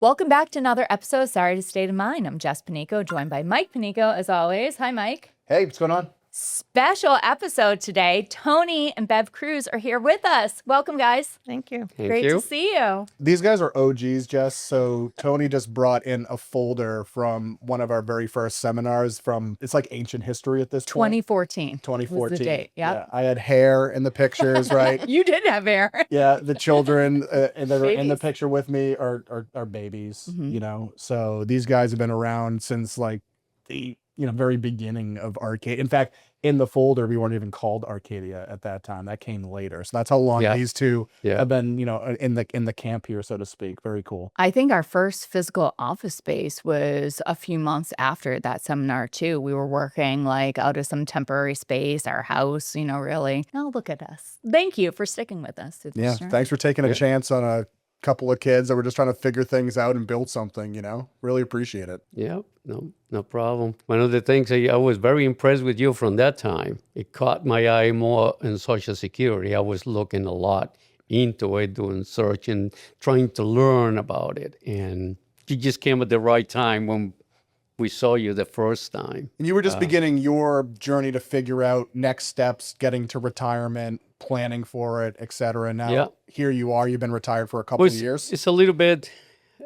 Welcome back to another episode of Saturday State of Mind. I'm Jess Panico, joined by Mike Panico, as always. Hi, Mike. Hey, what's going on? Special episode today. Tony and Bev Cruz are here with us. Welcome, guys. Thank you. Great to see you. These guys are OGs, Jess. So Tony just brought in a folder from one of our very first seminars from, it's like ancient history at this point. 2014. 2014. Was the date. Yep. Yeah, I had hair in the pictures, right? You did have hair. Yeah, the children and that are in the Babies. picture with me are babies, you know. So these guys have been around since like the very beginning of Arcadia. In fact, in the folder, we weren't even called Arcadia at that time. That came later. So that's how long these two have been, in the camp here, so to speak. Very cool. I think our first physical office space was a few months after that seminar, too. We were working like out of some temporary space, our house, really. Now look at us. Thank you for sticking with us. Yeah, thanks for taking a chance on a couple of kids that were just trying to figure things out and build something, Really appreciate it. Yeah, no problem. One of the things I was very impressed with you from that time, it caught my eye more in Social Security. I was looking a lot into it, doing search and trying to learn about it. And you just came at the right time when we saw you the first time. And you were just beginning your journey to figure out next steps, getting to retirement, planning for it, et cetera. Now, here you are. You've been retired for a couple of years. It's a little bit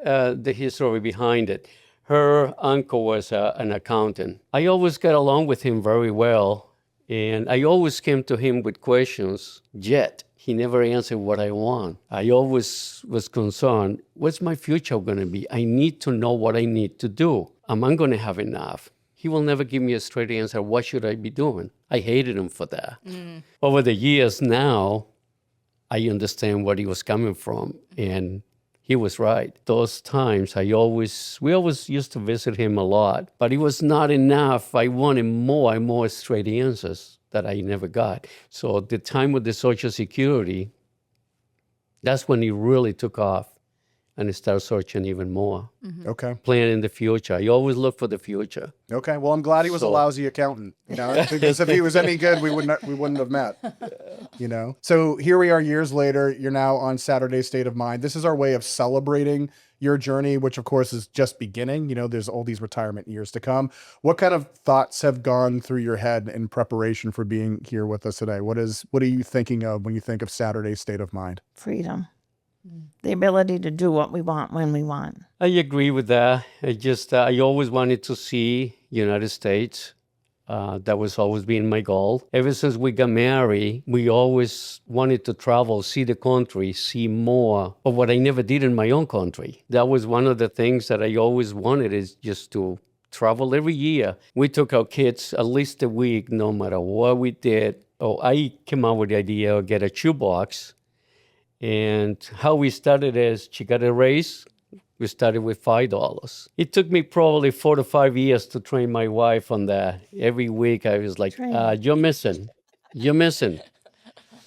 the history behind it. Her uncle was an accountant. I always got along with him very well, and I always came to him with questions, yet he never answered what I want. I always was concerned, what's my future going to be? I need to know what I need to do. Am I going to have enough? He will never give me a straight answer. What should I be doing? I hated him for that. Over the years now, I understand where he was coming from, and he was right. Those times, we always used to visit him a lot, but it was not enough. I wanted more and more straight answers that I never got. So the time with the Social Security, that's when he really took off and started searching even more. Okay. Planning the future. I always look for the future. Okay. Well, I'm glad he was a lousy accountant, because if he was any good, we wouldn't have met, So here we are years later. You're now on Saturday State of Mind. This is our way of celebrating your journey, which of course is just beginning. There's all these retirement years to come. What kind of thoughts have gone through your head in preparation for being here with us today? What are you thinking of when you think of Saturday State of Mind? Freedom. The ability to do what we want when we want. I agree with that. I always wanted to see United States. That was always been my goal. Ever since we got married, we always wanted to travel, see the country, see more of what I never did in my own country. That was one of the things that I always wanted, is just to travel every year. We took our kids at least a week, no matter what we did. I came up with the idea of get a shoebox. And how we started is, she got a raise. We started with $5. It took me probably 4 to 5 years to train my wife on that. Every week I was like, you're missing.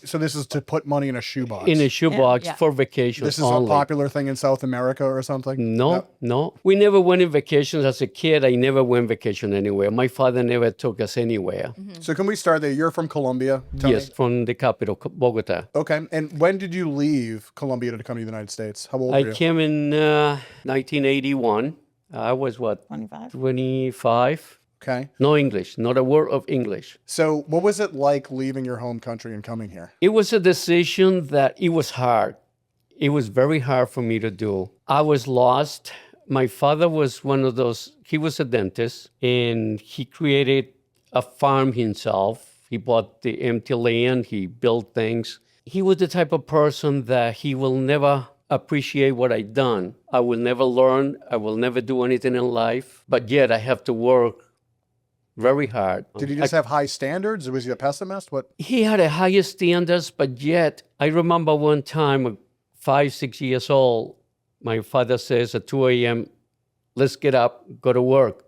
So this is to put money in a shoebox. In a shoebox for vacation. This is only. a popular thing in South America or something? No. We never went on vacations as a kid. I never went vacation anywhere. My father never took us anywhere. So can we start there? You're from Colombia, Tony? Yes, from the capital, Bogota. Okay. And when did you leave Colombia to come to the United States? How old were you? I came in 1981. I was 25. 25. Okay. No English, not a word of English. So what was it like leaving your home country and coming here? It was a decision that it was hard. It was very hard for me to do. I was lost. My father was one of those, he was a dentist, and he created a farm himself. He bought the empty land, he built things. He was the type of person that he will never appreciate what I've done. I will never learn, I will never do anything in life, but yet I have to work very hard. Did he just have high standards, or was he a pessimist? What? He had a higher standards, but yet I remember one time, 5, 6 years old, my father says at 2 a.m., let's get up, go to work.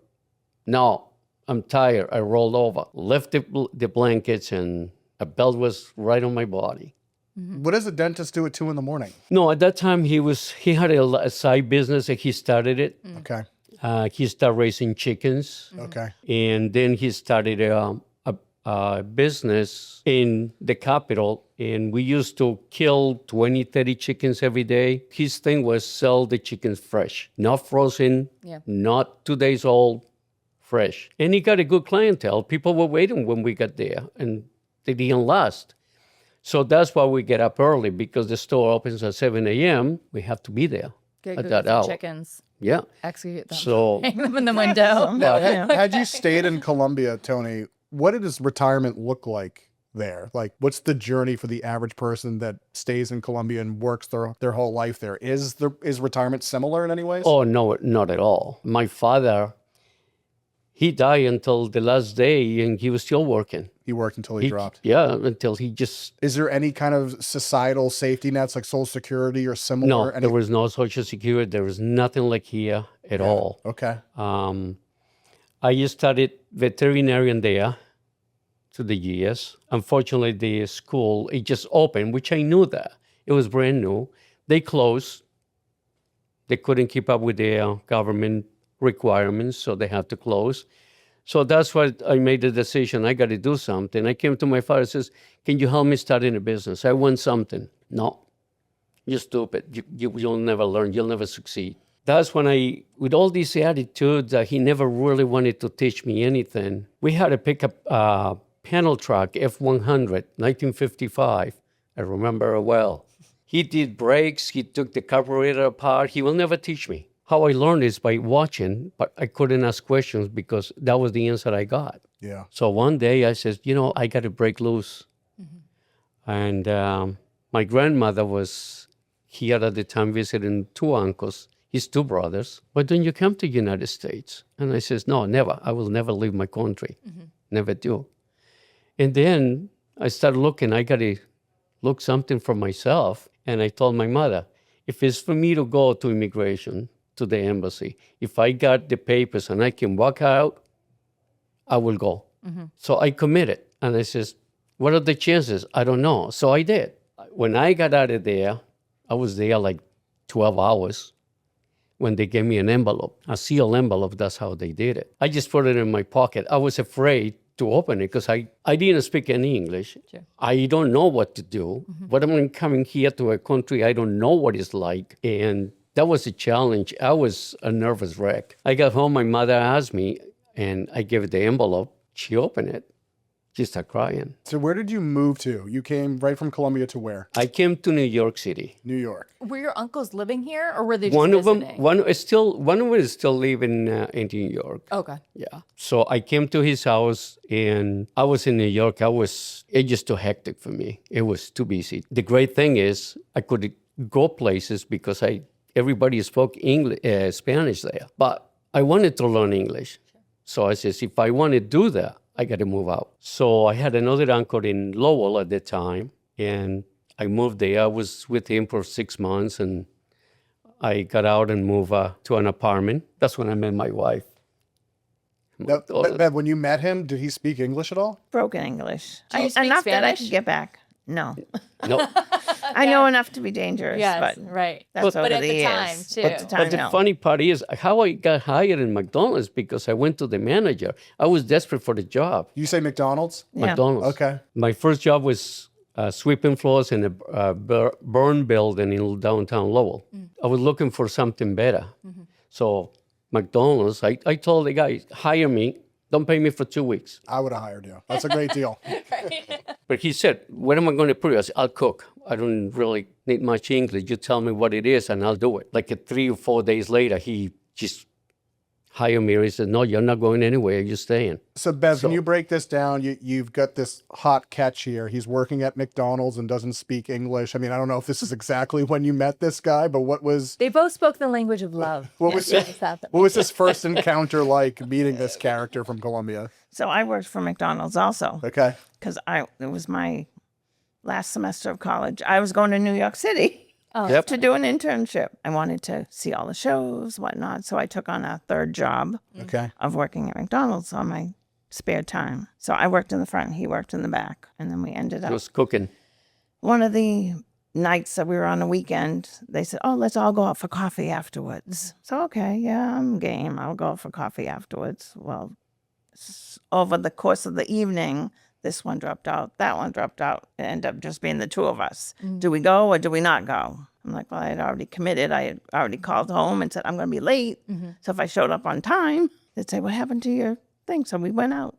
No, I'm tired. I rolled over, left the blankets, and a belt was right on my body. What does a dentist do at 2 a.m? No, at that time he had a side business and he started it. Okay. He started raising chickens. Okay. And then he started business in the capital, and we used to kill 20, 30 chickens every day. His thing was sell the chickens fresh, not frozen, not 2 days old, fresh. And he got a good clientele. People were waiting when we got there, and they didn't last. So that's why we get up early, because the store opens at 7 a.m. We have to be there Get at good that for hour. chickens. Yeah. Execute them. So Hang them in the window. Had you stayed in Colombia, Tony, what does retirement look like there? Like, what's the journey for the average person that stays in Colombia and works their whole life there? Is retirement similar in any ways? Oh, no, not at all. My father, he died until the last day, and he was still working. He worked until he dropped. Yeah, until he just... Is there any kind of societal safety nets like Social Security or similar? No, there was no Social Security. There was nothing like here at all. Okay. I studied veterinarian there to the years. Unfortunately, the school, it just opened, which I knew that. It was brand new. They closed. They couldn't keep up with their government requirements, so they had to close. So that's why I made the decision. I got to do something. I came to my father and says, can you help me start in a business? I want something. No, you're stupid. You'll never learn. You'll never succeed. That's when with all this attitude that he never really wanted to teach me anything, we had to pick up a panel truck, F-100, 1955. I remember it well. He did brakes. He took the carburetor apart. He will never teach me. How I learned is by watching, but I couldn't ask questions because that was the answer I got. Yeah. So one day I said, I got to break loose. Mm-hmm. And my grandmother was here at the time visiting 2 uncles, his 2 brothers. Why don't you come to the United States? And I says, no, never. I will never leave my country. Mm-hmm. Never do. And then I started looking. I got to look something for myself. And I told my mother, if it's for me to go to immigration, to the embassy, if I got the papers and I can walk out, I will go. Mm-hmm. So I committed. And I says, what are the chances? I don't know. So I did. When I got out of there, I was there like 12 hours when they gave me an envelope, a sealed envelope. That's how they did it. I just put it in my pocket. I was afraid to open it because I didn't speak any English. Sure. I don't know what to do. Mm-hmm. But I'm coming here to a country I don't know what it's like. And that was a challenge. I was a nervous wreck. I got home, my mother asked me, and I gave her the envelope. She opened it. She started crying. So where did you move to? You came right from Colombia to where? I came to New York City. New York. Were your uncles living here, or were they just one visiting? of them, one of them is still living in New York. Okay. Yeah. So I came to his house, and I was in New York. It just too hectic for me. It was too busy. The great thing is I could go places because everybody spoke Spanish there, but I wanted to learn English. So I says, if I want to do that, I got to move out. So I had another uncle in Lowell at the time, and I moved there. I was with him for 6 months, and I got out and moved to an apartment. That's when I met my wife. Now, Bev, when you met him, did he speak English at all? Broken English. Do you speak Enough that I Spanish? could get back. No. No. I know enough to be dangerous, Yes, but right. that's But over at the the years. time, too. At the time, But the no. funny part is how I got hired in McDonald's because I went to the manager. I was desperate for the job. You say McDonald's? Yeah. McDonald's. Okay. My first job was sweeping floors in a burn building in downtown Lowell. I was looking for something better. Mm-hmm. So McDonald's, I told the guy, hire me. Don't pay me for 2 weeks. I would have hired you. That's a great deal. But he said, what am I going to put you? I said, I'll cook. I don't really need much English. You tell me what it is and I'll do it. Like 3 or 4 days later, he just hired me. He said, no, you're not going anywhere. You're staying. So, Bev, can you break this down? You've got this hot catch here. He's working at McDonald's and doesn't speak English. I mean, I don't know if this is exactly when you met this guy, but what was They both spoke the language of love. what was this first encounter like meeting this character from Colombia? So I worked for McDonald's also Okay. because it was my last semester of college. I was going to New York City Yep. to do an internship. I wanted to see all the shows, whatnot. So I took on a third job Okay. of working at McDonald's on my spare time. So I worked in the front, he worked in the back. And then we ended I up, was cooking. one of the nights that we were on a weekend, they said, oh, let's all go out for coffee afterwards. So, okay, yeah, I'm game. I'll go out for coffee afterwards. Well, over the course of the evening, This one dropped out, that one dropped out. It ended up just being the two of us. Do we go or do we not go? I'm like, well, I had already committed. I had already called home and said, I'm going to be late. So if I showed up on time, they'd say, what happened to your thing? So we went out.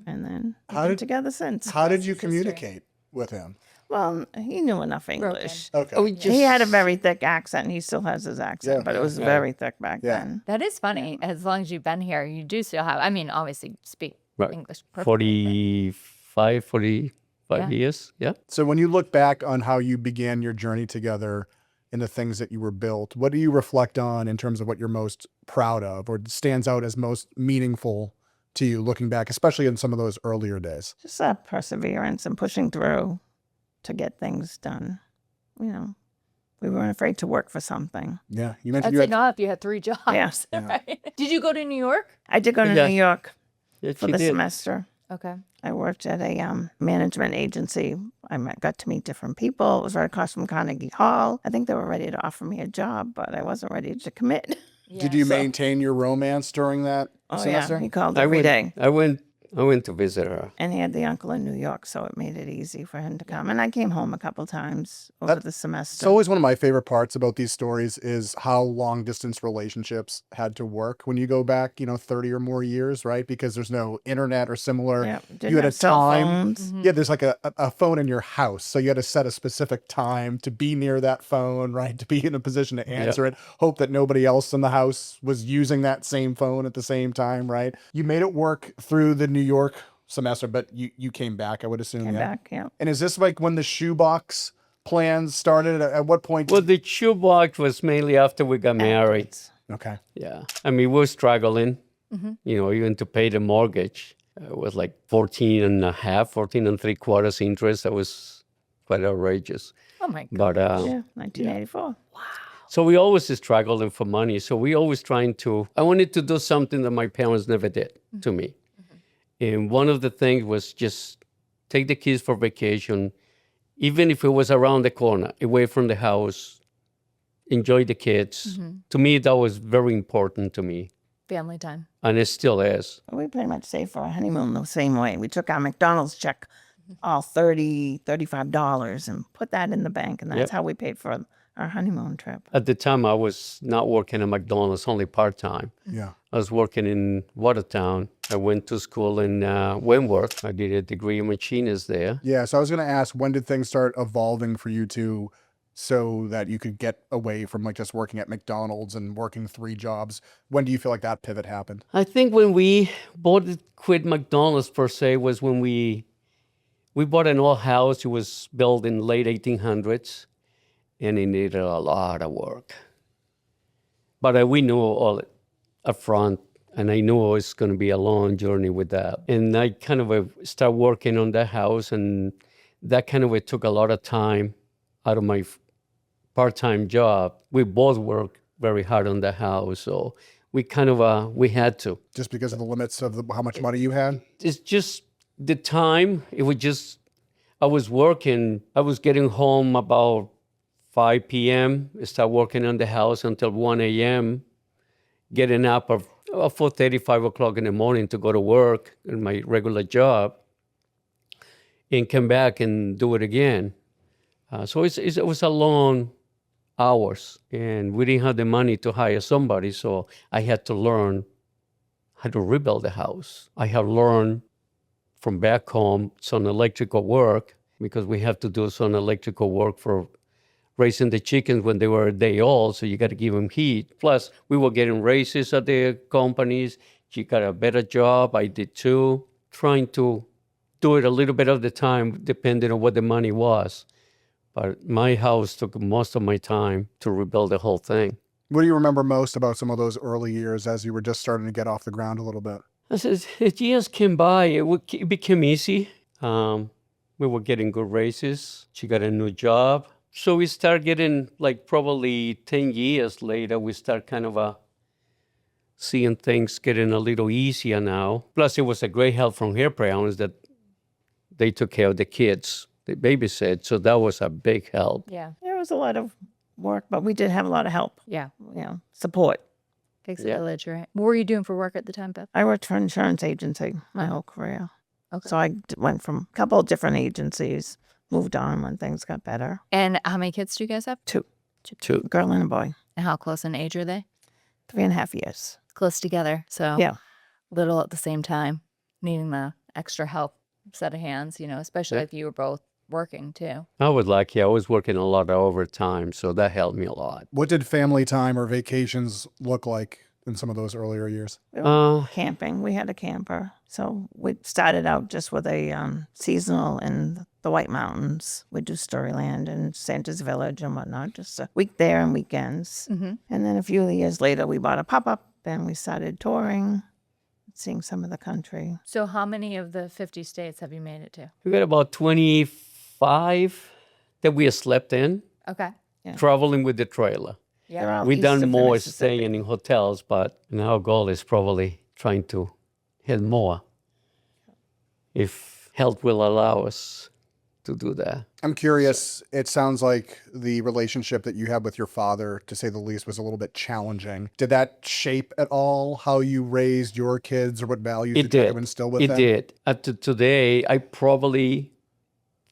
And then we've been together since. How did you communicate with him? Well, he knew enough English. Okay. Oh, He had a very thick accent. He still has his accent, Yeah. but it was very thick back Yeah. then. That is funny. As long as you've been here, you do still have, I mean, obviously speak Right. English perfectly. 45 years. Yeah. So when you look back on how you began your journey together and the things that you were built, what do you reflect on in terms of what you're most proud of or stands out as most meaningful to you looking back, especially in some of those earlier days? Just that perseverance and pushing through to get things done. You know, we weren't afraid to work for something. Yeah. You I'd mentioned you say had, not if you had 3 jobs. Yes. Right? Did you go to New York? I did go to Yeah. New York Yeah, for she the did. semester. Okay. I worked at a management agency. Got to meet different people. It was right across from Carnegie Hall. I think they were ready to offer me a job, but I wasn't ready to commit. did you maintain your romance during that Oh semester? yeah, he called I every went, day. I went to visit her. And he had the uncle in New York, so it made it easy for him to come. And I came home a couple times over the semester. It's always one of my favorite parts about these stories is how long distance relationships had to work when you go back, 30 or more years, right? Because there's no internet or similar. Yeah, didn't you had a have cell time. phones. Yeah, there's like a phone in your house. So you had to set a specific time to be near that phone, right? To be in a position to answer it. Hope that nobody else in the house was using that same phone at the same time, right? You made it work through the New York semester, but you came back, I would assume. Came yeah. back, yeah. And is this like when the shoebox plans started? At what point? Well, the shoebox was mainly after we got married. Okay. Yeah. I mean, we were struggling, even to pay the mortgage. It was like 14 and a half, 14 and 3/4 interest. That was quite outrageous. Oh my God. But Yeah, 1984. so we always struggling for money. So we always I wanted to do something that my parents never did to me. And one of the things was just take the kids for vacation, even if it was around the corner, away from the house, enjoy the kids. To me, that was very important to me. Family time. And it still is. We pretty much saved for our honeymoon the same way. We took our McDonald's check, all $35, and put that in the bank. And that's how we paid for our honeymoon trip. At the time, I was not working at McDonald's, only part-time. Yeah. I was working in Watertown. I went to school in Wentworth. I did a degree in machinist there. Yeah. So I was going to ask, when did things start evolving for you two so that you could get away from like just working at McDonald's and working 3 jobs? When do you feel like that pivot happened? I think when we quit McDonald's per se was when we bought an old house. It was built in late 1800s, and it needed a lot of work. But we knew all up front, and I knew it was going to be a long journey with that. And I kind of started working on that house, and that kind of took a lot of time out of my part-time job. We both worked very hard on the house, so we kind of we had to. Just because of the limits of how much money you had? It's just the time. It was just I was working. I was getting home about 5 p.m. Start working on the house until 1 a.m. Getting up at 4:30, 5 o'clock in the morning to go to work in my regular job, and come back and do it again. So it was a long hours, and we didn't have the money to hire somebody, so I had to learn how to rebuild the house. I have learned from back home some electrical work, because we have to do some electrical work for raising the chickens when they were a day old, so you got to give them heat. Plus, we were getting raises at the companies. She got a better job. I did too. Trying to do it a little bit of the time, depending on what the money was. But my house took most of my time to rebuild the whole thing. What do you remember most about some of those early years as you were just starting to get off the ground a little bit? As years came by, it became easy. We were getting good raises. She got a new job. So we start getting, like probably 10 years later, we start kind of seeing things getting a little easier now. Plus, it was a great help from her parents that they took care of the kids. They babysat, so that was a big help. Yeah. There was a lot of work, but we did have a lot of help, Yeah. support. Takes a Yeah. village, right? What were you doing for work at the time, Bev? I worked for an insurance agency my whole career. Okay. So I went from a couple of different agencies, moved on when things got better. And how many kids do you guys have? Two, Two. girl and a boy, And how close in age are they? 3.5 years. Close together. So Yeah. little at the same time, needing the extra help, set of hands, especially Yeah. if you were both working too. I was lucky. I was working a lot of overtime, so that helped me a lot. What did family time or vacations look like in some of those earlier years? We were camping. We had a camper. So we started out just with a seasonal in the White Mountains. We'd do Storyland and Santa's Village and whatnot, just a week there and weekends. Mm-hmm. And then a few years later, we bought a pop-up and we started touring, seeing some of the country. So how many of the 50 states have you made it to? We got about 25 that we slept in, Okay. traveling with the trailer. Yeah. They're all We've east done of the more Mississippi. staying in hotels, but our goal is probably trying to hit more if health will allow us to do that. I'm curious. It sounds like the relationship that you had with your father, to say the least, was a little bit challenging. Did that shape at all how you raised your kids or what values It did you did. instill with It them? did. Up to today, I probably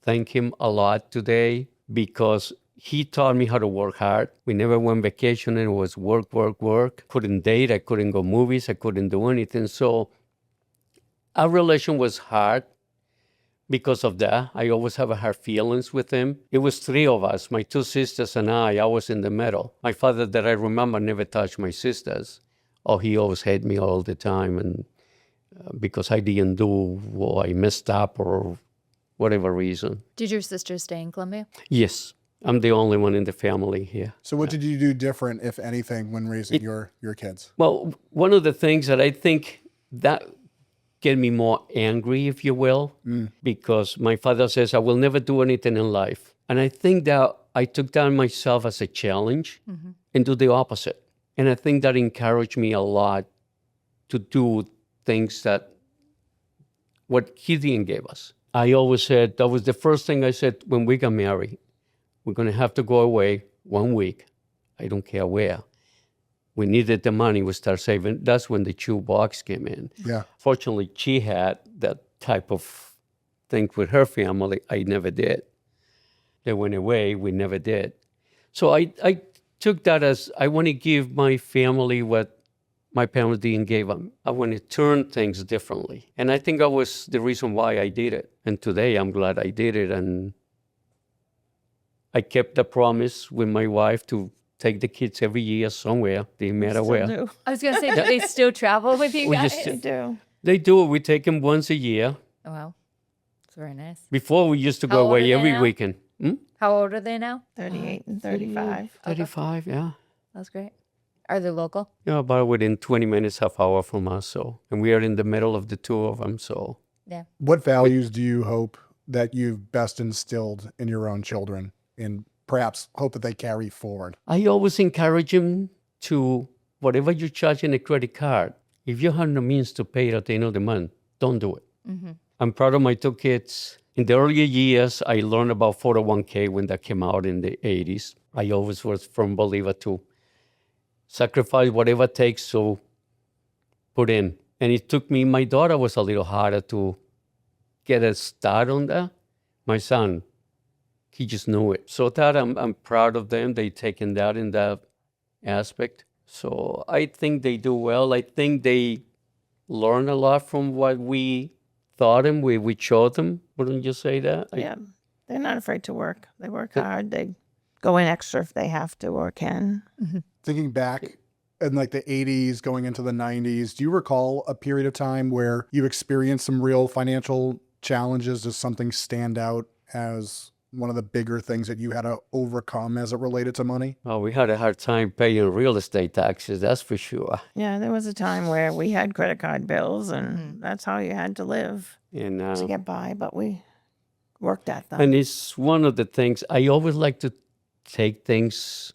thank him a lot today because he taught me how to work hard. We never went vacation and it was work, work, work. Couldn't date. I couldn't go movies. I couldn't do anything. So our relation was hard because of that. I always have hard feelings with him. It was three of us, my two sisters and I was in the middle. My father, that I remember, never touched my sisters. Oh, he always hated me all the time and because I didn't do what I messed up or whatever reason. Did your sisters stay in Colombia? Yes, I'm the only one in the family here. So what did you do different, if anything, when raising your kids? Well, one of the things that I think that get me more angry, if you will, because my father says, I will never do anything in life. And I think that I took that myself as a challenge and do the opposite. And I think that encouraged me a lot to do things that what he didn't give us. I always said, that was the first thing I said when we got married. We're going to have to go away 1 week. I don't care where. We needed the money. We start saving. That's when the shoe box came in. Yeah. Fortunately, she had that type of thing with her family. I never did. They went away. We never did. So I took that as I want to give my family what my parents didn't give them. I want to turn things differently. And I think that was the reason why I did it. And today I'm glad I did it. And I kept the promise with my wife to take the kids every year somewhere, didn't matter Still where. do. I was going to say, do they still travel with you We guys? just- They do. They do. We take them once a year. Oh, wow. It's very nice. Before we used to How go old are away they every now? weekend. How old are they now? 38 and 35. 35, yeah. That's great. Are they local? Yeah, about within 20 minutes, half hour from us. So, and we are in the middle of the two of them. So, Yeah. What values do you hope that you've best instilled in your own children and perhaps hope that they carry forward? I always encourage them to, whatever you charge in a credit card, if you have no means to pay it at the end of the month, don't do it. I'm proud of my two kids. In the earlier years, I learned about 401k when that came out in the 80s. I always was firm believer to sacrifice whatever it takes to put in. And it took me, my daughter was a little harder to get a start on that. My son, he just knew it. So that I'm proud of them. They taken that in that aspect. So I think they do well. I think they learn a lot from what we taught them, we showed them. Wouldn't you say that? Yeah. They're not afraid to work. They work hard. They go in extra if they have to or can. Thinking back in like the 80s, going into the 90s, do you recall a period of time where you experienced some real financial challenges? Does something stand out as one of the bigger things that you had to overcome as it related to money? Oh, we had a hard time paying real estate taxes, that's for sure. Yeah, there was a time where we had credit card bills and that's how you had to live And to get by, but we worked at them. and it's one of the things I always like to take things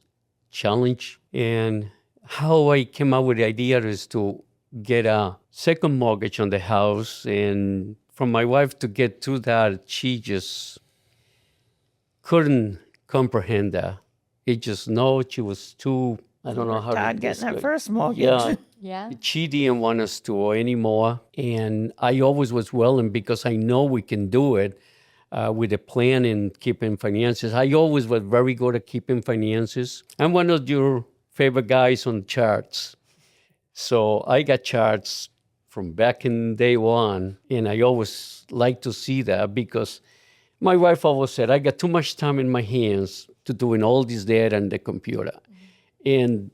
challenge. And how I came up with the idea is to get a second mortgage on the house. And for my wife to get to that, she just couldn't comprehend that. It just no, she was too I don't know how Dad to getting that describe- first mortgage. Yeah, Yeah. she didn't want us to anymore, and I always was willing because I know we can do it with a plan and keeping finances. I always was very good at keeping finances. I'm one of your favorite guys on charts, so I got charts from back in day one, and I always like to see that because my wife always said I got too much time in my hands to doing all this data and the computer, and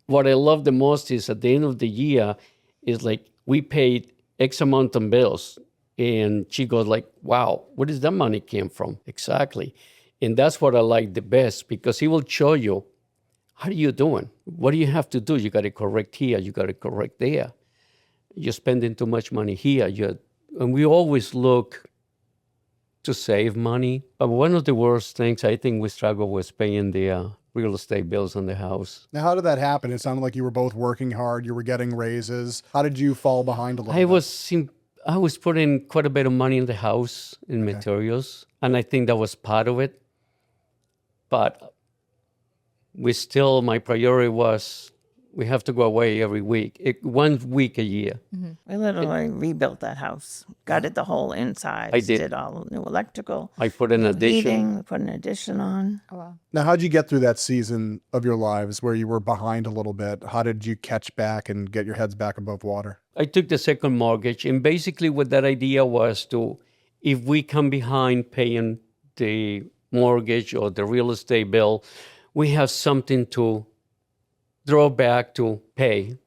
what I love the most is at the end of the year is like we paid X amount of bills. And she goes like, wow, where does that money came from? Exactly. And that's what I like the best because he will show you, how are you doing? What do you have to do? You got to correct here. You got to correct there. You're spending too much money here. And we always look to save money. But one of the worst things I think we struggle with paying the real estate bills on the house. Now, how did that happen? It sounded like you were both working hard. You were getting raises. How did you fall behind a little bit? I was putting quite a bit of money in the house in materials, and I think that was part of it. But my priority was we have to go away every week, 1 week a year. We literally rebuilt that house, gutted the whole inside. I did. All new electrical. I put an addition. Heating, we put an addition on. Oh, wow. Now, how'd you get through that season of your lives where you were behind a little bit? How did you catch back and get your heads back above water? I took the second mortgage, and basically what that idea was if we come behind paying the mortgage or the real estate bill, we have something to draw back to pay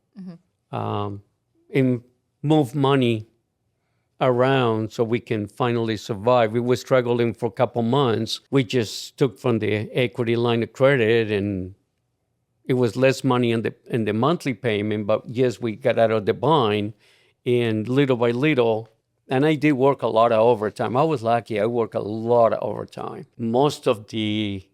and move money around so we can finally survive. We were struggling for a couple months. We just took from the equity line of credit, and it was less money in the monthly payment, but yes, we got out of the bind, and little by little, and I did work a lot of overtime. I was lucky. I worked a lot of overtime. Most of the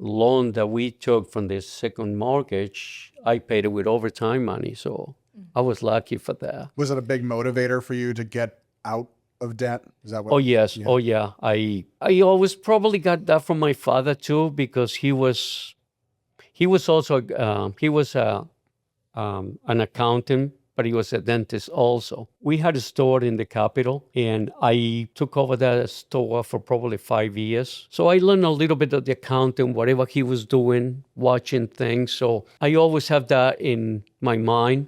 loan that we took from the second mortgage, I paid it with overtime money, so I was lucky for that. Was it a big motivator for you to get out of debt? Is that what? Oh yes, oh yeah. I always probably got that from my father too, because he was also an accountant, but he was a dentist also. We had a store in the capital, and I took over that store for probably 5 years. So I learned a little bit of the accounting, whatever he was doing, watching things. So I always have that in my mind,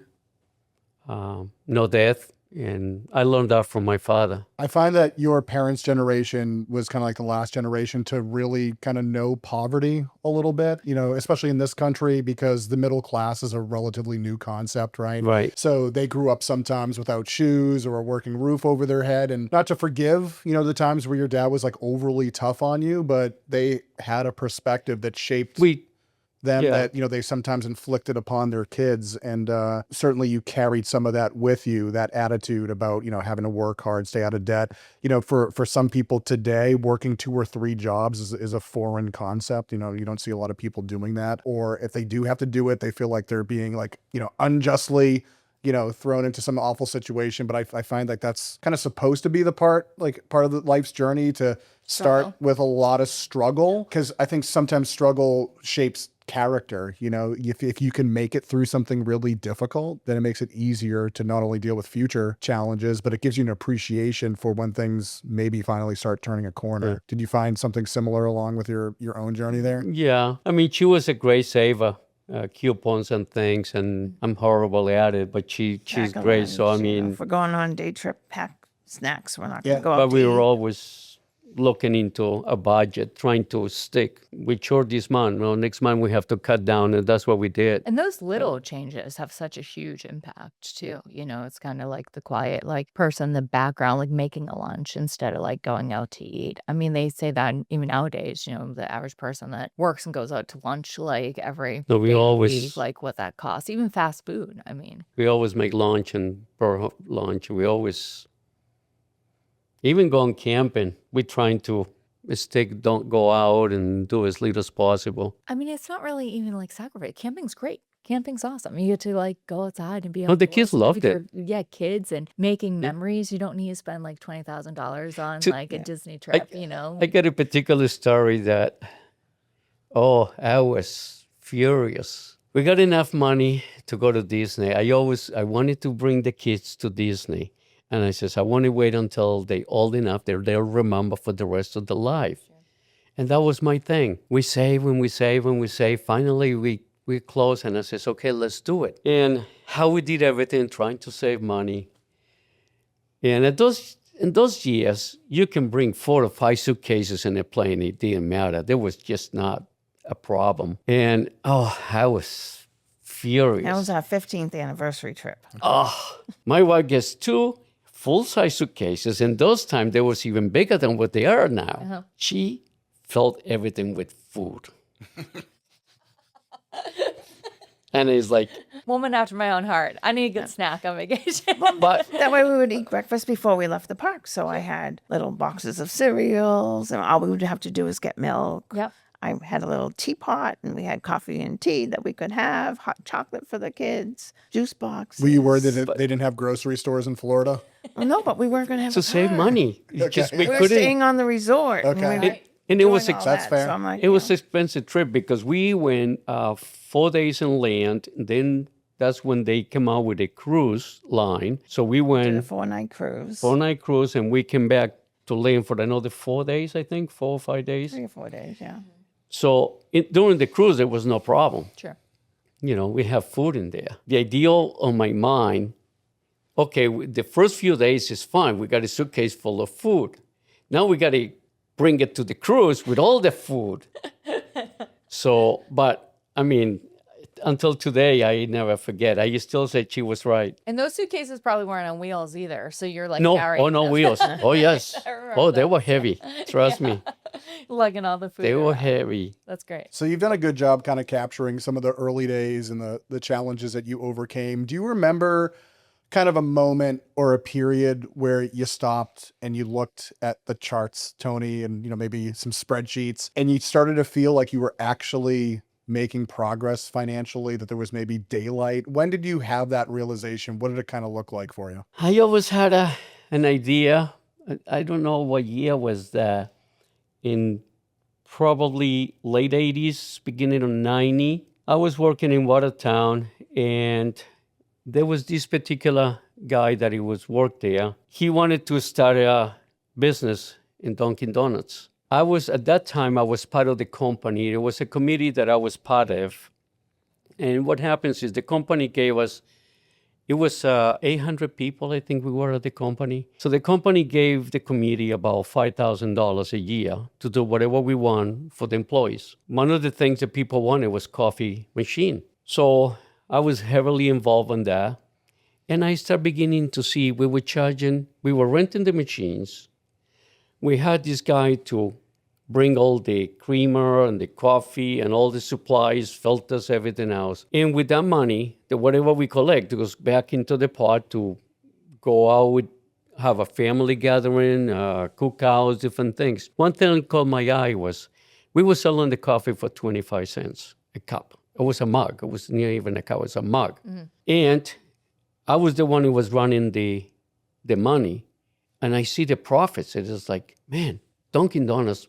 no death. And I learned that from my father. I find that your parents' generation was kind of like the last generation to really kind of know poverty a little bit, especially in this country, because the middle class is a relatively new concept, right? Right. So they grew up sometimes without shoes or a working roof over their head. And not to forgive, the times where your dad was like overly tough on you, but they had a perspective that shaped them that, they sometimes inflicted upon their kids. And certainly you carried some of that with you, that attitude about, having to work hard, stay out of debt. For some people today, working 2 or 3 jobs is a foreign concept. You don't see a lot of people doing that. Or if they do have to do it, they feel like they're being unjustly, thrown into some awful situation. But I find like that's kind of supposed to be the part of the life's journey, to start with a lot of struggle. Because I think sometimes struggle shapes character. If you can make it through something really difficult, then it makes it easier to not only deal with future challenges, but it gives you an appreciation for when things maybe finally start turning a corner. Yeah. Did you find something similar along with your own journey there? Yeah. I mean, she was a great saver. Coupons and things, and I'm horrible at it, but she's great. So I mean, if we're going on a day trip, pack snacks. We're not going to go out but we to were eat. always looking into a budget, trying to stick. We short this month. Well, next month we have to cut down, and that's what we did. And those little changes have such a huge impact too. It's kind of like the quiet, person in the background, making a lunch instead of going out to eat. I mean, they say that even nowadays, the average person that works and goes out to lunch every No, we day of the always week, what that costs, even fast food. I mean, we always make lunch, and per lunch we always. Even going camping, we're trying to don't go out and do as little as possible. I mean, it's not really even sacrifice. Camping's great. Camping's awesome. You get to go outside and be Oh, the kids outdoors loved with it. Yeah, kids and making memories. You don't need to spend $20,000 on a Disney trip, I got a particular story that, I was furious we got enough money to go to Disney. I wanted to bring the kids to Disney. And I says, I want to wait until they're old enough, they'll remember for the rest of their life. Sure. And that was my thing. We save and we save and we save. Finally, we close, and I says, okay, let's do it. And how we did everything, trying to save money. And in those years, you can bring 4 or 5 suitcases in a plane. It didn't matter. There was just not a problem. And, I was furious. That was our 15th anniversary trip. My wife gets 2 full-size suitcases. In those times, they was even bigger than what they are now. Uh-huh. She filled everything with food. And it's like... Woman after my own heart. I need a good snack on vacation. But that way we would eat breakfast before we left the park. So I had little boxes of cereals, and all we would have to do is get milk. Yep. I had a little teapot, and we had coffee and tea that we could have, hot chocolate for the kids, juice boxes. Were you worried that they didn't have grocery stores in Florida? Oh, no, but we weren't going to have to save money. Okay. We were staying on the resort. Okay. And it was that's fair. So I'm like, it was an expensive trip because we went 4 days in land. And then that's when they came out with a cruise line. So we went did a 4-night cruise. 4-night cruise, and we came back to land for another 4 days, I think, 4 or 5 days. 3 or 4 days, yeah. So during the cruise, there was no problem. Sure. We have food in there. The ideal on my mind, okay, the first few days is fine. We got a suitcase full of food. Now we got to bring it to the cruise with all the food. So, but I mean, until today, I never forget. I still say she was right. And those suitcases probably weren't on wheels either. So you're like, No, carrying no them. wheels. Oh, yes. They were heavy. Trust me. Lugging all the food. They were around. heavy. That's great. So you've done a good job kind of capturing some of the early days and the challenges that you overcame. Do you remember kind of a moment or a period where you stopped and you looked at the charts, Tony, and maybe some spreadsheets, and you started to feel like you were actually making progress financially, that there was maybe daylight? When did you have that realization? What did it kind of look like for you? I always had an idea. I don't know what year was that. In probably late 80s, beginning of 90, I was working in Watertown, and there was this particular guy that he was worked there. He wanted to start a business in Dunkin' Donuts. At that time, I was part of the company. There was a committee that I was part of. And what happens is the company gave us, it was 800 people, I think we were at the company. So the company gave the committee about $5,000 a year to do whatever we want for the employees. One of the things that people wanted was coffee machine. So I was heavily involved in that. And I started beginning to see we were renting the machines. We had this guy to bring all the creamer and the coffee and all the supplies, filters, everything else. And with that money, whatever we collect goes back into the pot to go out, have a family gathering, cookouts, different things. One thing that caught my eye was we were selling the coffee for 25 cents a cup. It was a mug. It was not even a cup. It was a mug. Mm-hmm. And I was the one who was running the money. And I see the profits. It is like, man, Dunkin' Donuts,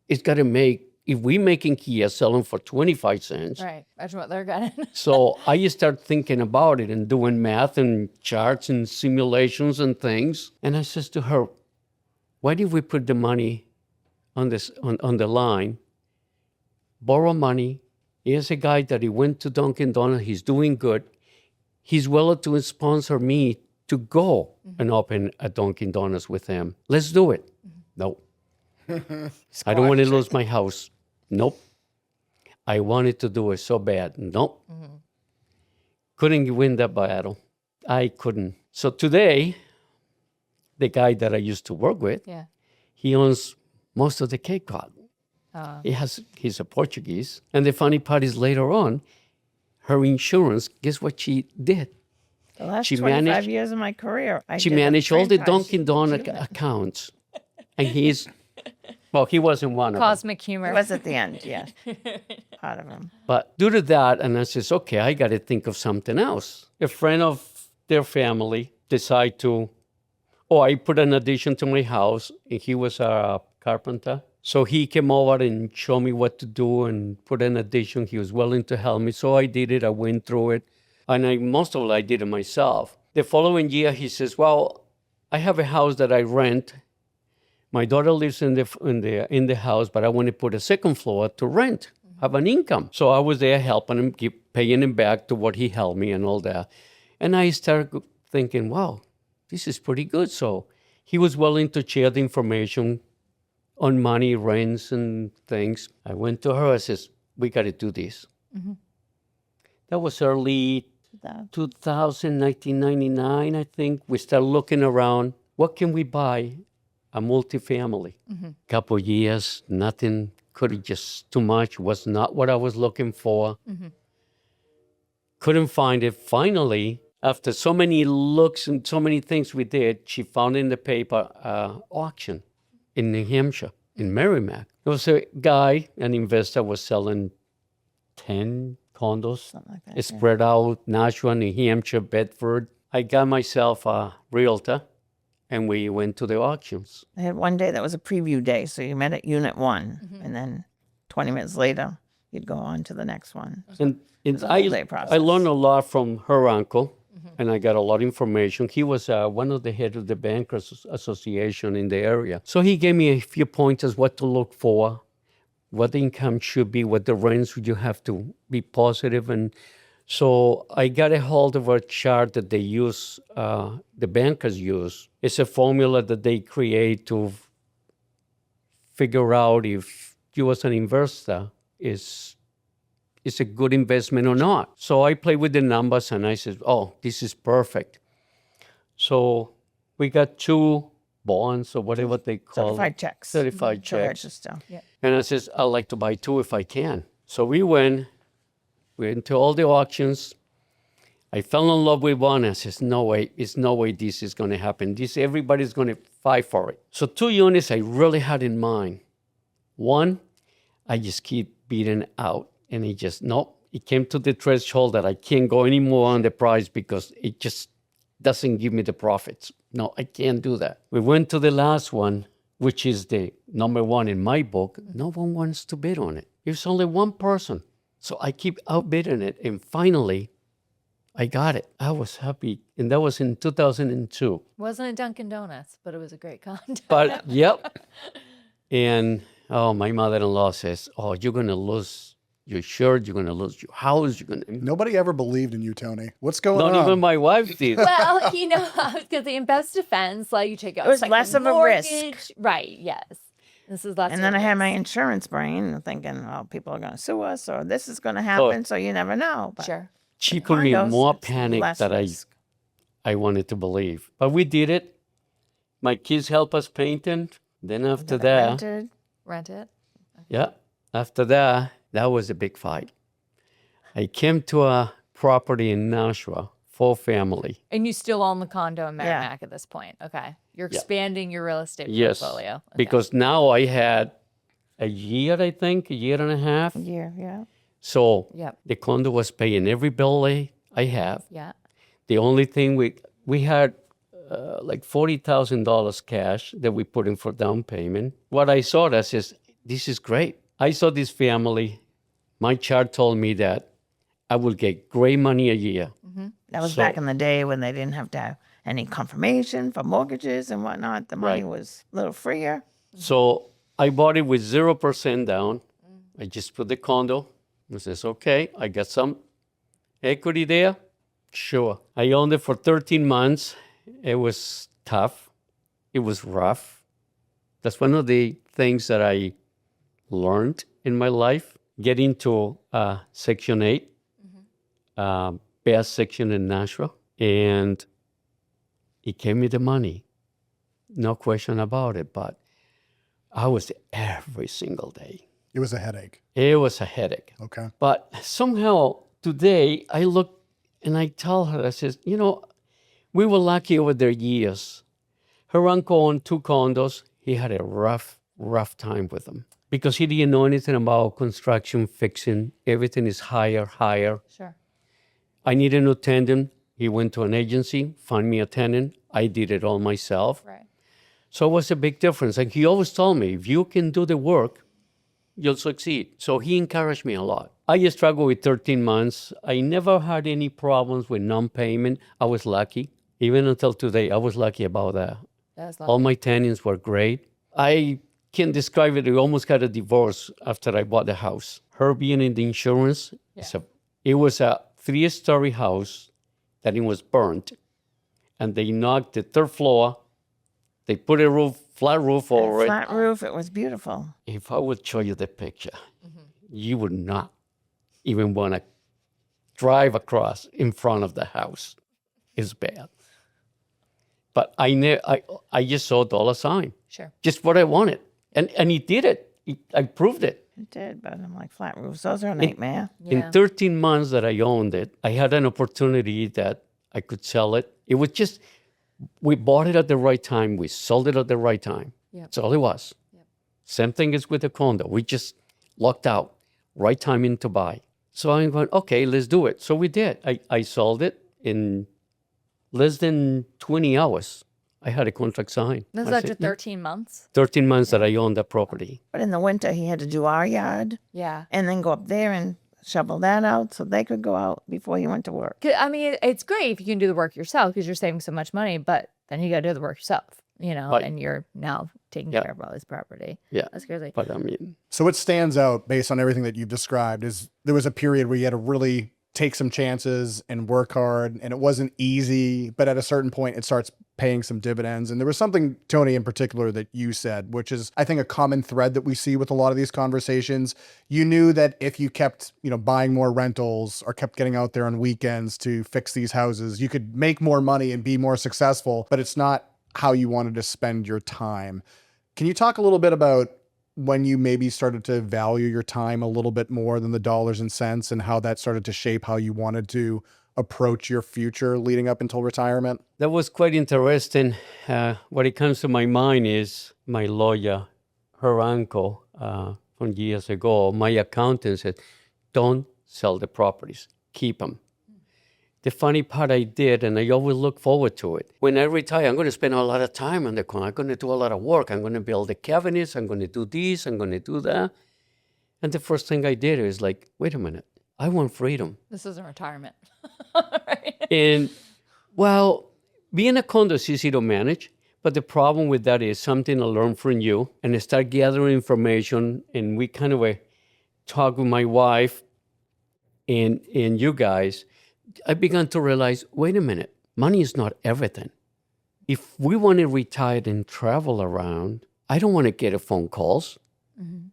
it's got to make, if we making here selling for 25 cents. Right. Imagine what they're getting. So I start thinking about it and doing math and charts and simulations and things. And I says to her, why did we put the money on the line, borrow money? Here's a guy that he went to Dunkin' Donuts. He's doing good. He's willing to sponsor me to go and open a Dunkin' Donuts with him. Let's do it. Nope. I don't want to lose my house. Nope. I wanted to do it so bad. Nope. Mm-hmm. Couldn't win that battle. I couldn't. So today, the guy that I used to work with, he owns most of the Cape Cod. He's a Portuguese. And the funny part is later on, her insurance, guess what she did? The last 25 years of my career, she managed all the Dunkin' Donuts accounts. And he wasn't one of them. Cosmic humor. It was at the end, yeah. Part of him. But due to that, and I says, okay, I got to think of something else. A friend of their family decided I put an addition to my house, and he was a carpenter. So he came over and showed me what to do and put an addition. He was willing to help me. So I did it. I went through it. And most of it, I did it myself. The following year, he says, well, I have a house that I rent. My daughter lives in the house, but I want to put a second floor to rent, have an income. So I was there helping him, keep paying him back to what he helped me and all that. And I started thinking, wow, this is pretty good. So he was willing to share the information on money, rents, and things. I went to her. I says, we got to do this. That was early 2000, 1999, I think. We started looking around. What can we buy? A multifamily. Couple years, nothing. Could just too much. Was not what I was looking for. Couldn't find it. Finally, after so many looks and so many things we did, she found in the paper auction in New Hampshire, in Merrimack. There was a guy, an investor, was selling 10 condos. Something like that. Spread out, Nashua, New Hampshire, Bedford. I got myself a realtor, and we went to the auctions. I had one day that was a preview day, so you met at unit 1, and then 20 minutes later, you'd go on to the next one. And a whole day process. I learned a lot from her uncle, and I got a lot of information. He was one of the head of the Bankers Association in the area. So he gave me a few pointers what to look for, what the income should be, what the rents you have to be positive. And so I got a hold of a chart that they use, the bankers use. It's a formula that they create to figure out if you as an investor is a good investment or not. So I play with the numbers and I said, oh, this is perfect. So we got 2 bonds or whatever they call Certified checks. Certified To checks. register. Yeah. And I says, I'd like to buy 2 if I can. So we went to all the auctions. I fell in love with one. I says, no way, it's no way this is going to happen. Everybody's going to fight for it. So 2 units I really had in mind. One, I just keep beating out. And it came to the threshold that I can't go any more on the price because it just doesn't give me the profits. No, I can't do that. We went to the last one, which is the number 1 in my book. No one wants to bid on it. There's only one person. So I keep outbidding it. And finally, I got it. I was happy. And that was in 2002. Wasn't a Dunkin' Donuts, but it was a great condo. But, yep. And, my mother-in-law says, oh, you're going to lose your shirt, you're going to lose your house, you're going to... Nobody ever believed in you, Tony. What's going on? Not even my wife did. Well, I was going to say, in Bev's defense, like you take out It was second less of a mortgage. risk. Right, yes. This is less And of then a I had my risk. insurance brain thinking, well, people are going to sue us or this is going to happen, so you never know. But Sure. She put me in condos, more it's panic less than risk. I wanted to believe. But we did it. My kids helped us painting. Then after that, Rented. Rent it. yeah, after that was a big fight. I came to a property in Nashua, 4-family. And you still own the condo in Merrimack at this point. Okay. You're expanding your real estate Yes, portfolio. Okay. because now I had a year, I think, a year and a half. Yeah. So Yep. the condo was paying every bill I have. Yeah. The only thing we had like $40,000 cash that we put in for down payment. What I saw, that says, this is great. I saw this family. My chart told me that I will get great money a year. That was So- back in the day when they didn't have to have any confirmation for mortgages and whatnot. The money Right. was a little freer. So I bought it with 0% down. I just put the condo. I says, okay, I got some equity there. Sure. I owned it for 13 months. It was tough. It was rough. That's one of the things that I learned in my life. Get into Section 8, best section in Nashua. And it gave me the money. No question about it. But I was every single day. It was a headache. It was a headache. Okay. But somehow today I look and I tell her, I says, we were lucky over the years. Her uncle owned 2 condos. He had a rough time with them because he didn't know anything about construction, fixing. Everything is higher. Sure. I needed a tenant. He went to an agency, found me a tenant. I did it all myself. Right. So it was a big difference. And he always told me, if you can do the work, you'll succeed. So he encouraged me a lot. I struggled with 13 months. I never had any problems with non-payment. I was lucky. Even until today, I was lucky about that. That's All my tenants were great. I can describe it. We almost got a divorce after I bought the house. Her being in the insurance, it was a 3-story house that it was burnt. And they knocked the 3rd floor. They put a flat roof over it. Flat roof. It was beautiful. If I would show you the picture, you would not even want to drive across in front of the house. It's bad. But I just saw $sign. Sure. Just what I wanted. And he did it. I proved it. It did, but I'm like, flat roofs, those are a nightmare. In 13 months that I owned it, I had an opportunity that I could sell it. It was just, we bought it at the right time. We sold it at the right time. That's all it was. Same thing is with the condo. We just lucked out. Right timing to buy. So I'm going, okay, let's do it. So we did. I sold it in less than 20 hours. I had a contract signed. This is after 13 months? 13 months that I owned that property. But in the winter, he had to do our yard. Yeah. And then go up there and shovel that out so they could go out before he went to work. I mean, it's great if you can do the work yourself because you're saving so much money, but then you got to do the work yourself, Right. and you're now taking care of all his property. Yeah. That's crazy. But I mean, So what stands out based on everything that you've described is there was a period where you had to really take some chances and work hard, and it wasn't easy, but at a certain point it starts paying some dividends. And there was something, Tony, in particular that you said, which is, I think, a common thread that we see with a lot of these conversations. You knew that if you kept, buying more rentals or kept getting out there on weekends to fix these houses, you could make more money and be more successful, but it's not how you wanted to spend your time. Can you talk a little bit about when you maybe started to value your time a little bit more than the dollars and cents, and how that started to shape how you wanted to approach your future leading up until retirement? that was quite interesting. What it comes to my mind is my lawyer, her uncle, from years ago, my accountant said, don't sell the properties, keep them. The funny part I did, and I always look forward to it. When I retire, I'm going to spend a lot of time on the corner. I'm going to do a lot of work. I'm going to build the cabinets. I'm going to do this. I'm going to do that. And the first thing I did is like, wait a minute. I want freedom. This isn't retirement. Right? And, well, being a condo is easy to manage. But the problem with that is something I learned from you and I start gathering information. And we kind of talk with my wife and you guys. I began to realize, wait a minute, money is not everything. If we want to retire and travel around, I don't want to get phone calls. Mm-hmm.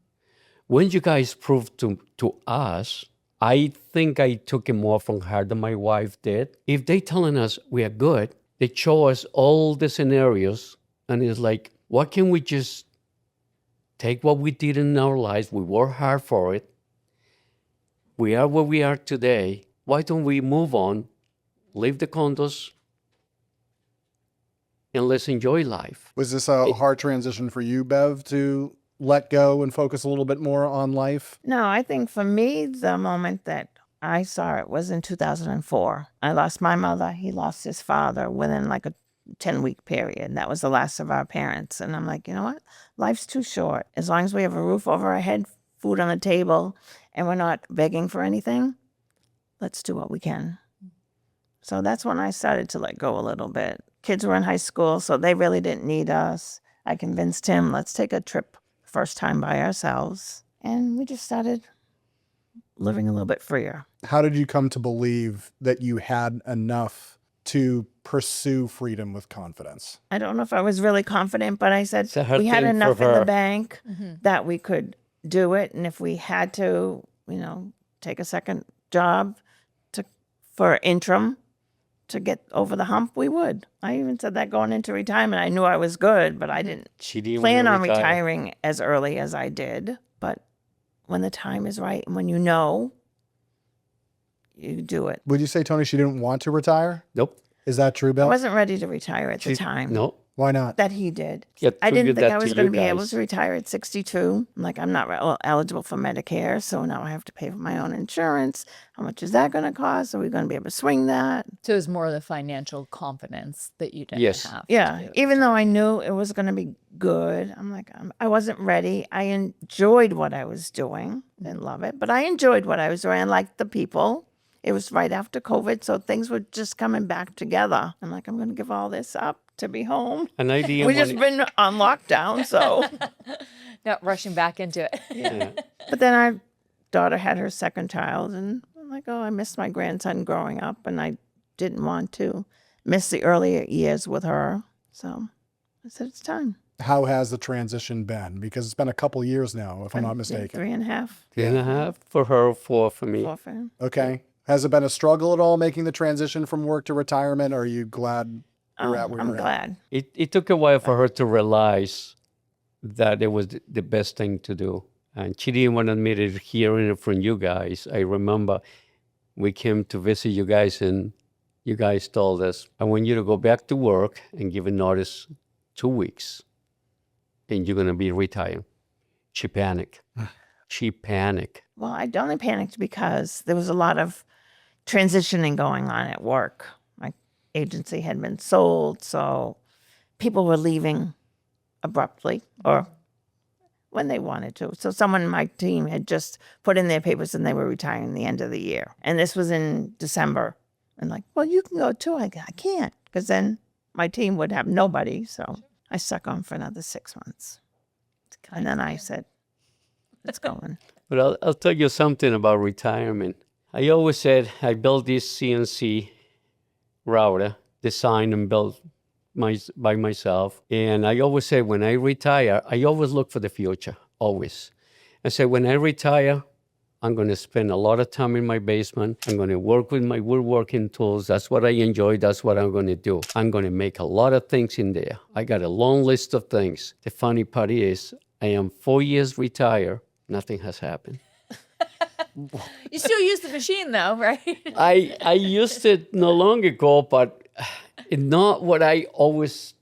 When you guys proved to us, I think I took it more from heart than my wife did. If they telling us we are good, they show us all the scenarios, and it's like, why can't we just take what we did in our lives? We worked hard for it. We are where we are today. Why don't we move on, leave the condos, and let's enjoy life? Was this a hard transition for you, Bev, to let go and focus a little bit more on life? No, I think for me, the moment that I saw it was in 2004. I lost my mother. He lost his father within like a 10-week period. That was the last of our parents. And I'm like, you know what? Life's too short. As long as we have a roof over our head, food on the table, and we're not begging for anything, let's do what we can. So that's when I started to let go a little bit. Kids were in high school, so they really didn't need us. I convinced him, let's take a trip first time by ourselves. And we just started living a little bit freer. How did you come to believe that you had enough to pursue freedom with confidence? I don't know if I was really confident, but I said a hard we had thing enough for in the her. bank that we could do it. And if we had to, take a second job for interim to get over the hump, we would. I even said that going into retirement. I knew I was good, but I didn't She didn't plan want on to retire. retiring as early as I did. But when the time is right and when you know, you do it. Would you say, Tony, she didn't want to retire? Nope. Is that true, I Bill? wasn't ready to retire at the time. No. Why not? that he did. Yeah, I didn't tribute think that I was to going you to be able guys. to retire at 62. I'm like, I'm not eligible for Medicare, so now I have to pay for my own insurance. How much is that going to cost? Are we going to be able to swing that? So it was more the financial confidence that you didn't Yes. have. Yeah, even though I knew it was going to be good, I'm like, I wasn't ready. I enjoyed what I was doing. Didn't love it, but I enjoyed what I was doing. I liked the people. It was right after COVID, so things were just coming back together. I'm like, I'm going to give all this up to be home. And I didn't We want just been on lockdown, so. Not rushing back into it. yeah. But then our daughter had her second child, and I'm like, oh, I missed my grandson growing up, and I didn't want to miss the earlier years with her. So I said, it's time. How has the transition been? Because it's been a couple years now, if I'm not mistaken. 3.5. 3.5 for her, 4 for me. 4 for him. Okay. Has it been a struggle at all making the transition from work to retirement? Or are you glad you're at where I'm you're at? glad. It took a while for her to realize that it was the best thing to do. And she didn't want to admit it hearing it from you guys. I remember we came to visit you guys and you guys told us, I want you to go back to work and give a notice 2 weeks and you're going to be retired. She panicked. She panicked. Well, I only panicked because there was a lot of transitioning going on at work. My agency had been sold, so people were leaving abruptly or when they wanted to. So someone in my team had just put in their papers and they were retiring the end of the year. And this was in December. And like, well, you can go too. I can't, because then my team would have nobody. So I stuck on for another 6 months. And then I said, it's going. But I'll tell you something about retirement. I always said I built this CNC router, designed and built by myself. And I always say when I retire, I always look for the future, always. I said when I retire, I'm going to spend a lot of time in my basement. I'm going to work with my woodworking tools. That's what I enjoy. That's what I'm going to do. I'm going to make a lot of things in there. I got a long list of things. The funny part is I am 4 years retired. Nothing has happened. You still use the machine though, right? I used it no long ago, but it's not what I always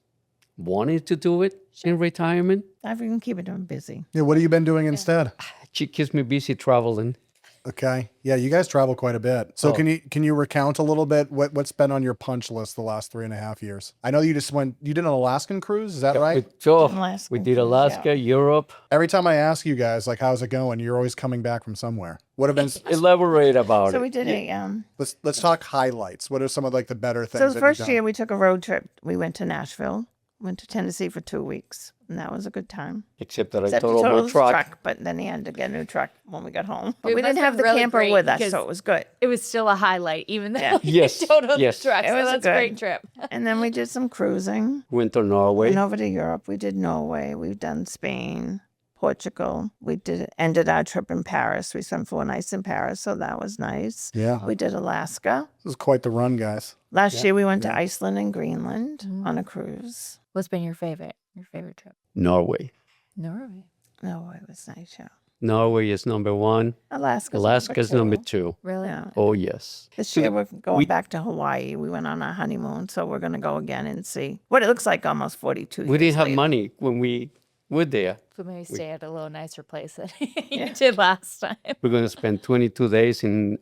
wanted to do it in retirement. I've been keeping them busy. Yeah, what have you been doing instead? She keeps me busy traveling. Okay. Yeah, you guys travel quite a bit. So can you recount a little bit what's been on your punch list the last 3.5 years? I know you did an Alaskan cruise, is that right? Alaskan We did cruise, Alaska, yeah. Europe. Every time I ask you guys, like, how's it going? You're always coming back from somewhere. What have been, Elaborate about So it. we did let's talk highlights. What are some of like the better things? so the that first you've done? year we took a road trip. We went to Nashville, went to Tennessee for 2 weeks, and that was a good time. Except that Except I he totaled totaled my his truck. but then he had to get a new truck when we got home. But It we must didn't have have the been really camper great with us, because- so it was good. It was still a highlight, even though Yes, you totaled yes. the truck. It So was that's good. a great trip. And then we did some cruising. Went to Norway. Went over to Europe. We did Norway. We've done Spain, Portugal. We ended our trip in Paris. We spent 4 nights in Paris, so that was nice. Yeah. We did Alaska. This is quite the run, guys. Last year we went to Iceland and Greenland on a cruise. What's been your favorite trip? Norway. Norway. No, it was nice, yeah. Norway is number 1. Alaska's number 2. Really? Yeah. Oh, yes. This year we're going back to Hawaii. We went on our honeymoon, so we're going to go again and see what it looks like almost 42 years We didn't have later. money when we were there. So maybe stay at a little nicer place than you did last time. We're going to spend 22 days in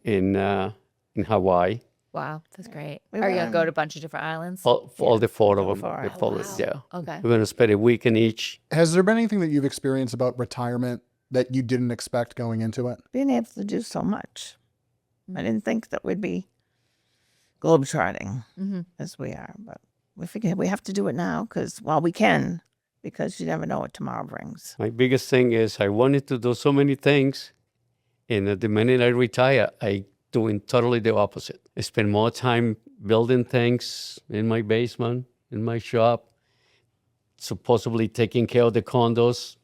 Hawaii. Wow, that's great. We Are you went going to go to a bunch of different islands? All the 4 of them. four the four- islands. Yeah. Okay. We're going to spend a week in each. Has there been anything that you've experienced about retirement that you didn't expect going into it? Being able to do so much. I didn't think that we'd be globetrotting as we are, but we figured we have to do it now because we can, because you never know what tomorrow brings. My biggest thing is I wanted to do so many things. And at the minute I retire, I doing totally the opposite. I spend more time building things in my basement, in my shop, supposedly taking care of the condos.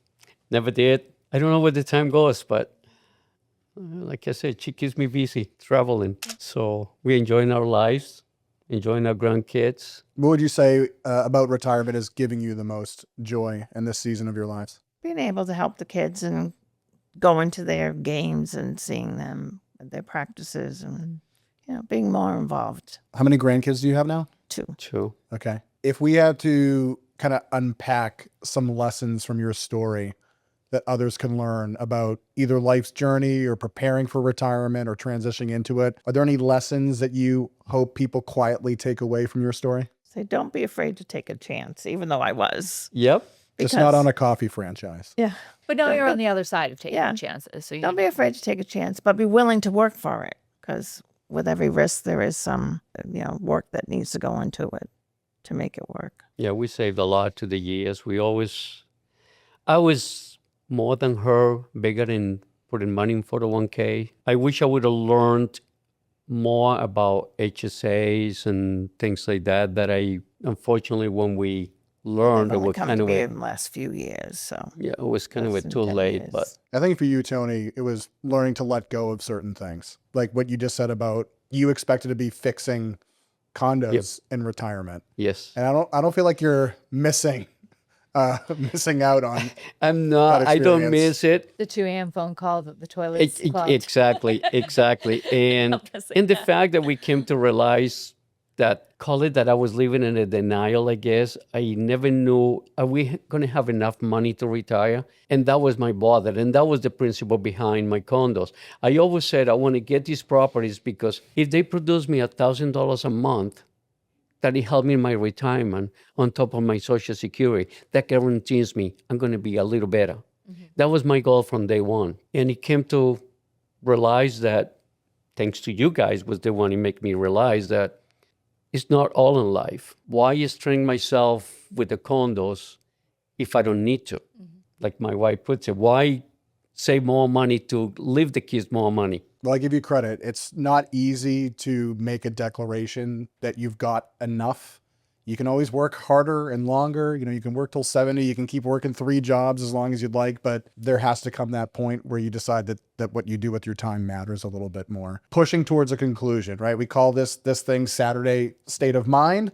Never did. I don't know where the time goes, but like I said, she keeps me busy traveling. So we're enjoying our lives, enjoying our grandkids. What would you say about retirement is giving you the most joy in this season of your lives? Being able to help the kids and going to their games and seeing them at their practices and being more involved. How many grandkids do you have now? 2. True. Okay. If we had to kind of unpack some lessons from your story that others can learn about either life's journey or preparing for retirement or transitioning into it, are there any lessons that you hope people quietly take away from your story? Say, don't be afraid to take a chance, even though I was. Yep. Just not on a coffee franchise. Yeah. But now you're on the other side of taking Yeah. chances. So you Don't be afraid to take a chance, but be willing to work for it. Because with every risk, there is some, work that needs to go into it to make it work. Yeah, we saved a lot to the years. I was more than her, bigger in putting money in 401k. I wish I would have learned more about HSAs and things like that I, unfortunately, when we learned, it Only was come kind to of me in the last few years, so. yeah, it was kind of less than too 10 late. years. But I think for you, Tony, it was learning to let go of certain things. Like what you just said about you expected to be fixing condos in retirement. yes, And I don't feel like you're missing out on I'm not. that I don't experience. miss it. the 2 a.m. phone call that the toilet's clogged. Exactly. And missing and the fact that we came to realize that, call it that I was living in a denial, I guess. I never knew, are we going to have enough money to retire? And that was my bother. And that was the principle behind my condos. I always said I want to get these properties because if they produce me $1,000 a month, that it helped me in my retirement on top of my Social Security. That guarantees me I'm going to be a little better. That was my goal from day one. And it came to realize that, thanks to you guys, was the one who made me realize that it's not all in life. Why strain myself with the condos if I don't need to? Like my wife puts it, why save more money to leave the kids more money? Well, I give you credit. It's not easy to make a declaration that you've got enough. You can always work harder and longer. You can work till 70. You can keep working 3 jobs as long as you'd like, but there has to come that point where you decide that what you do with your time matters a little bit more. Pushing towards a conclusion, right? We call this thing Saturday State of Mind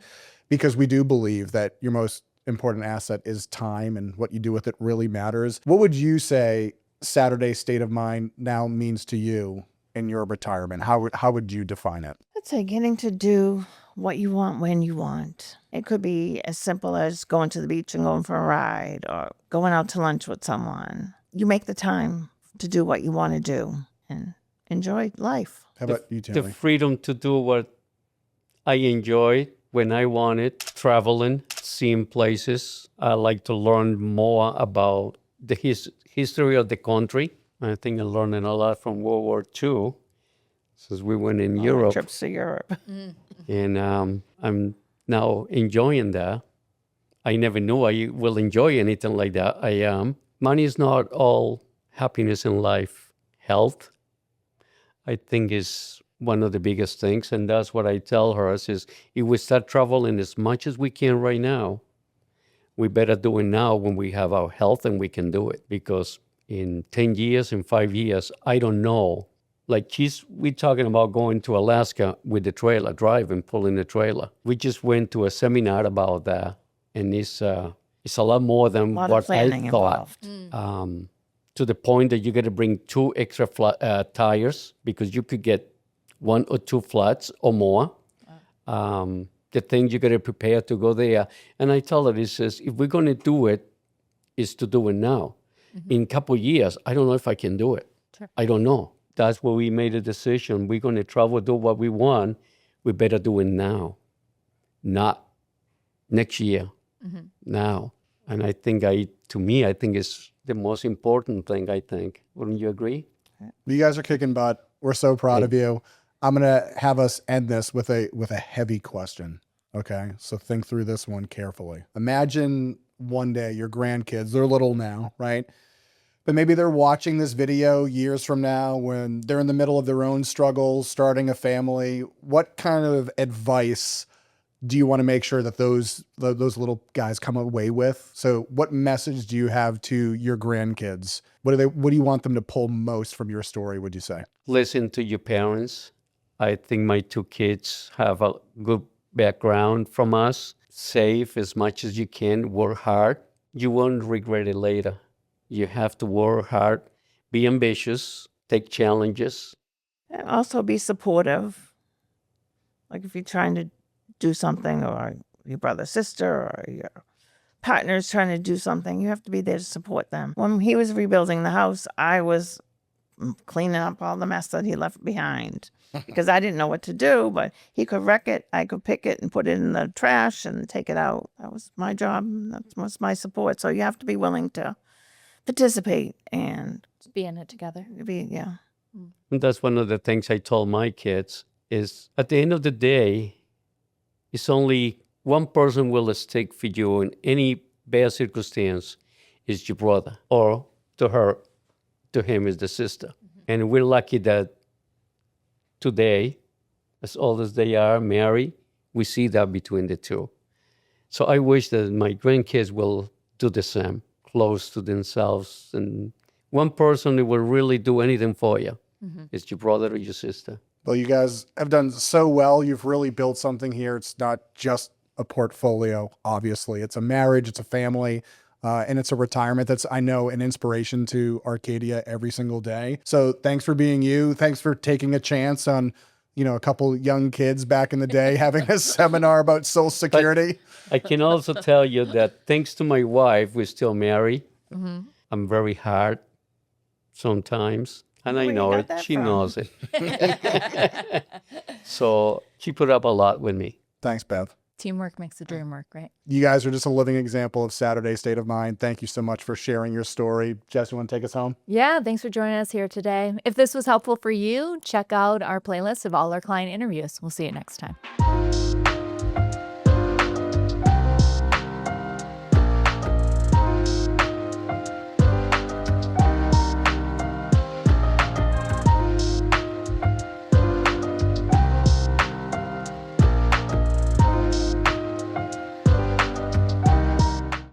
because we do believe that your most important asset is time and what you do with it really matters. What would you say Saturday State of Mind now means to you in your retirement? How would you define it? I'd say getting to do what you want when you want. It could be as simple as going to the beach and going for a ride or going out to lunch with someone. You make the time to do what you want to do and enjoy life. How about you, The Tony? freedom to do what I enjoy when I want it, traveling, seeing places. I like to learn more about the history of the country. I think I'm learning a lot from World War II since we went in Europe. Trips to Europe. And I'm now enjoying that. I never knew I will enjoy anything like that. I am. Money is not all happiness in life. Health, I think, is one of the biggest things. And that's what I tell her is if we start traveling as much as we can right now, we better do it now when we have our health and we can do it. Because in 10 years, in 5 years, I don't know. Like we're talking about going to Alaska with the trailer, driving, pulling the trailer. We just went to a seminar about that, and it's a lot more than A lot of what I planning thought. involved. To the point that you got to bring 2 extra tires because you could get 1 or 2 flats or more. The things you got to prepare to go there. And I tell her, if we're going to do it, is to do it now. In a couple of years, I don't know if I can do it. Sure. I don't know. That's where we made a decision. We're going to travel, do what we want. We better do it now, not next year, now. And I think to me, I think it's the most important thing, I think. Wouldn't you agree? You guys are kicking butt. We're so proud of you. I'm going to have us end this with a heavy question. Okay. So think through this one carefully. Imagine one day your grandkids, they're little now, right? But maybe they're watching this video years from now when they're in the middle of their own struggles, starting a family. What kind of advice do you want to make sure that those little guys come away with? So what message do you have to your grandkids? What do you want them to pull most from your story, would you say? Listen to your parents. I think my 2 kids have a good background from us. Save as much as you can, work hard. You won't regret it later. You have to work hard, be ambitious, take challenges. And also be supportive. Like if you're trying to do something, or your brother, sister, or your partners trying to do something, you have to be there to support them. When he was rebuilding the house, I was cleaning up all the mess that he left behind because I didn't know what to do, but he could wreck it. I could pick it and put it in the trash and take it out. That was my job. That was my support. So you have to be willing to participate and Be in it together. be, yeah. And that's one of the things I told my kids is at the end of the day, it's only one person will stick for you in any bad circumstance is your brother, or to him is the sister. And we're lucky that today, as old as they are, married, we see that between the two. So I wish that my grandkids will do the same, close to themselves. And one person who will really do anything for you is your brother or your sister. Well, you guys have done so well. You've really built something here. It's not just a portfolio, obviously. It's a marriage, it's a family, and it's a retirement that's, I know, an inspiration to Arcadia every single day. So thanks for being you. Thanks for taking a chance on, a couple young kids back in the day having a seminar about Social Security. I can also tell you that thanks to my wife, we're still married. I'm very hard sometimes. And I Where you know got it. that She from? knows it. So she put up a lot with me. Thanks, Bev. Teamwork makes the dream work, right? You guys are just a living example of Saturday state of mind. Thank you so much for sharing your story. Jess, you want to take us home? Yeah, thanks for joining us here today. If this was helpful for you, check out our playlist of all our client interviews. We'll see you next time.